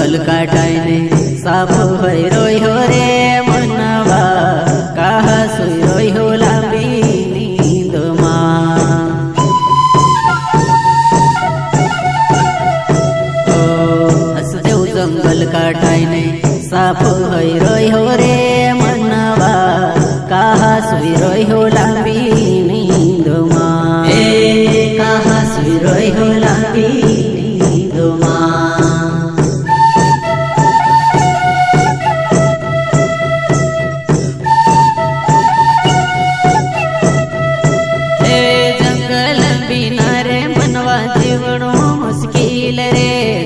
जंगल काटायने shop होय रोयो रे मनवा कहा सोय रोयो लांबी नींदमा ओ हसदेव जंगल काटायने साप होय रोयो रे मनवा कहा सोय रोयो लांबी नींदमा कहा सोय रोयो लांबी नींदमा जीवनो मुश्किल रे